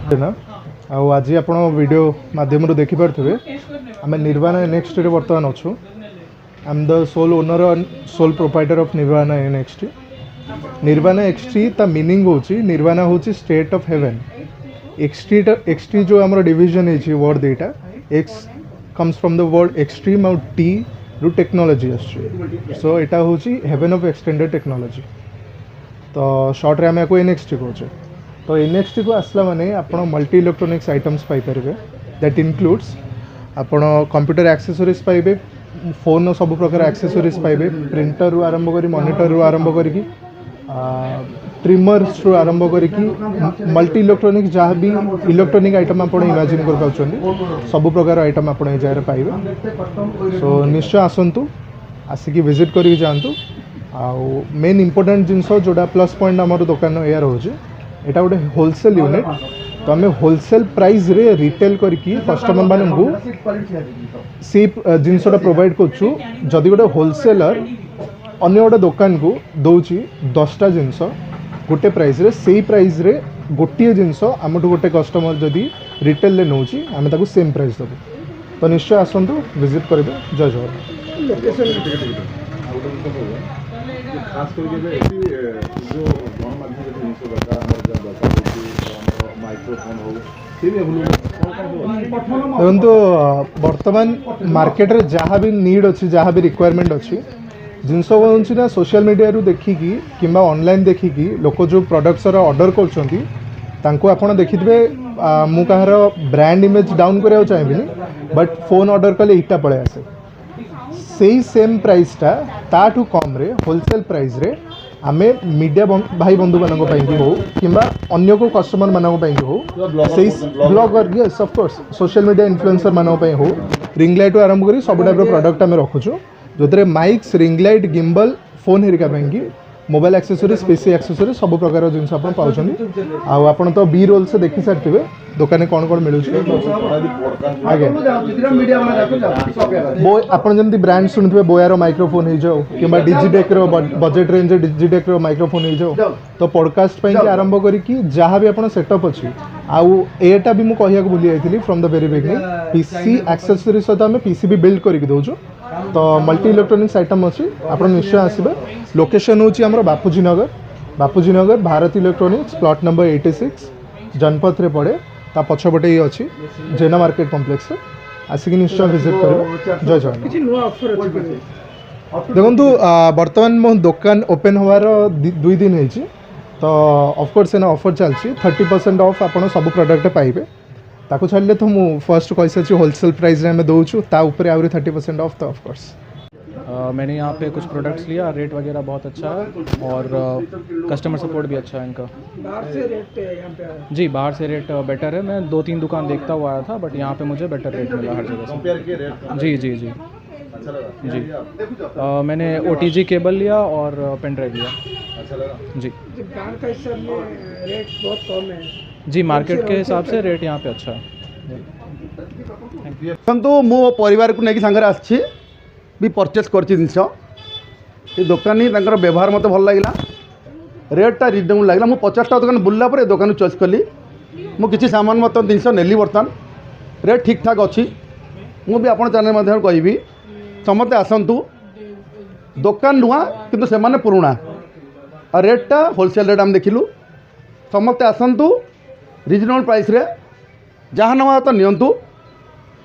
ना आज आप वीडियो माध्यम देखिपे आम निर्वाणा नेक्स्ट बर्तमान अच्छु I am the sole owner and sole proprietor of Nirvana NXT। Nirvana XT ता मीनिंग होची निर्वाणा होची स्टेट ऑफ हेवन। XT जो आम डिविजन है वर्ड दुईटा x comes from the word extreme और टी रु टेक्नोलॉजी सो यहाँ हूँ हेवन ऑफ एक्सटेंडेड टेक्नोलॉजी। तो शॉर्ट रे आम या NXT कहे। तो NXT को आसला माने आपण multi electronics items Piper that includes आपण कंप्यूटर एक्सेसरीज पाइबे, फोन सब प्रकार एक्सेसरीज पाइबे, प्रिंटर रु आरंभ करी मॉनिटर रु आरंभ करी ट्रिमर्स रु आरंभ करी मल्टी इलेक्ट्रोनिक्स जहाँ भी इलेक्ट्रोनिक आइटम आप इमेजिन कर पाउछन सब प्रकार आइटम आप जगह पाइबे। सो निश्चय आसतु आसिक विजिट करी जातु। आउ मेन इंपोर्टेंट जिनस जोड़ा प्लस पॉइंट आम दुकान या रोचे यहाँ गोटे होलसेल यूनिट। तो आम होलसेल प्राइस रे रिटेल करके कस्टमर मानू सी जिनसटा प्रोवाइड करूँ। जदि गोटे होलसेलर अन्य गोटे दुकान को दौची 10टा जिनस गोटे प्राइस रे सेई प्राइस रे गोटे जिनस आम गोटे कस्टमर जदि रिटेल ले नौची आम ताकू सेम प्राइस देबू। तो निश्चय आसतु विजिट करेंगे। जय जगन्नाथ। देखो बर्तमान मार्केट रे जहाँ भी नीड अच्छी जहाँ भी रिक्वायरमेंट अच्छी जिनस कौन ना सोशल मीडिया रू देखिकी किंबा ऑनलाइन देखिकी लोक जो प्रोडक्ट्स ऑर्डर कर देखिथे। मु कहार ब्रांड इमेज डाउन करा चाहिए बट फोन ऑर्डर कले इटा पड़े आसे सेही सेम प्राइस टा ताठू कम रे होलसेल प्राइस रे आमे मीडिया भाई बंधु मान हो कि अन्य को कस्टमर मान हो से blogger yes of course social media influencer मान हो रिंग लाइट आरंभ कर सब टाइप प्रोडक्ट आम रखुचु जो mics ring light gimbal phone हेरिका मोबाइल एक्सेसरीज पीसी एक्सेसरीज सब प्रकार जिन आप तो बी रोल से देखी सारी दुकान कौन कौन मिलूँ आगे आप जमी ब्रांड शुणुवे बोयार माइक्रोफोन हो जाओ कि Digitek budget range Digitek microphone हो जाओ। तो पॉडकास्ट आरंभ करके जहाँ भी आप सेटअप अच्छी आउ एटा भी मुझे कहूँ भूली जाइए from the very beginning PC accessories सहित आम पीसी भी बिल्ड करके दौचु। तो मल्टी इलेक्ट्रोनिक्स आइटम अच्छी आप निश्चय आसबे। लोकेशन हूँ बापूजी नगर भारत इलेक्ट्रोनिक्स प्लॉट नंबर 86 जनपथ रे पड़े ता पछपटे ही अच्छी जेना मार्केट कॉम्प्लेक्स आसिक निश्चय विजिट करें। जय जगन्नाथ। देखो बर्तमान मो दुकान ओपन होवार 2 दिन होती तो ऑफकोर्स एना ऑफर चलती 30% ऑफ आप सब प्रोडक्ट पाइबे ताको छाड़े तो मुझे फर्स्ट कही सारी होलसेल प्राइस रे हमें दौचु ताऊपर आहरी 30% ऑफ। तो ऑफकोर्स मैंने यहाँ पे कुछ प्रोडक्ट्स लिया, रेट वगैरह बहुत अच्छा है और कस्टमर सपोर्ट भी अच्छा है इनका। बाहर से रेट यहाँ पे जी बाहर से रेट बेटर है। मैं 2-3 दुकान देखता हुआ आया था बट यहाँ पे मुझे बेटर रेट मिला हर जगह से। जी जी जी जी मैंने OTG केबल लिया और पेन ड्राइव लिया। जी ब्रांड का हिसाब में रेट बहुत कम है। जी मार्केट के हिसाब से रेट यहाँ पे अच्छा है। देखो मो परिवार को लेकिन सांगे आसी भी परचेस कर जिनस दुकानी व्यवहार मत भल लगे रेटा रिजनेबल लगे। मुझे 50टा दुकान बुलला पर दुकान चॉइस कली मुझे किसी सामान मत जिनस नेली बर्तमान रेट ठीक ठाक अच्छी। मुझे आप चैनल माध्यम कहि समस्ते आसतु दुकान नुआ किंतु से माने पुराणा और रेटा होलसेल रेट आम देखिलु समस्ते आसतु रिजनेबल प्राइस रे जहाँ नवा तो नियंतु।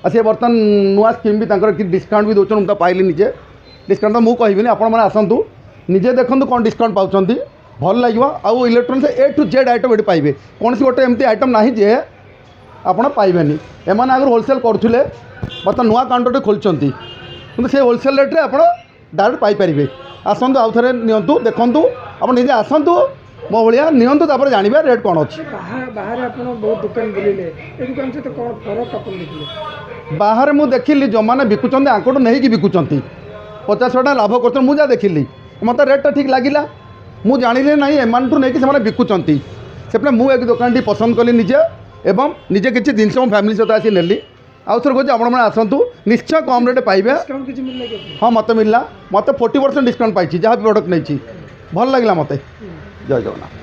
सी बर्तमान नुआ स्कीम भी कि डिस्काउंट भी दौन तो पाइली निजे डिस्काउंट तो मुझे कहबी आपण मैंने आसतु निजे देखूँ कौन डिस्काउंट पाँच भल लगे। आउ electronics A to Z item ये पाइबे कौन सी गोटे एमती आइटम ना जे आपड़ पाइबेनि। एम आगे होलसेल करुले बर्तमान नुआ काउंटर खोलते कि से होलसेल रेट्रे आप डायरेक्ट पाइपर आसतु आउ थे नियंतु देखु आप निजे आसतु मो भाया नियंतु तापर जानवे रेट कौन अच्छी। बाहर आप बहुत दुकान बुलिले ए दुकान से तो कौन फरक आप देखिले? बाहर मुझे देखिली जो मैंने बिकुंट आंकड़ नहीं कि बिकुंट 50 लाभ कर मुझे देखिली मत रेटा ठीक लगिला मुझे जानी ना एमठू नहीं कि बिकुंट से मुझे एक दुकान टी पसंद कली निजे एवं निजे किसी जिन मो फैमिली सहित आसी नेली। आउ थोड़ा कहते आप आसतु निश्चय कम रेट पाइबे। हाँ मत मिलला मत 40% डिस्काउंट पाई जहाँ भी प्रोडक्ट नहीं भल लगे मत। जय जगन्नाथ।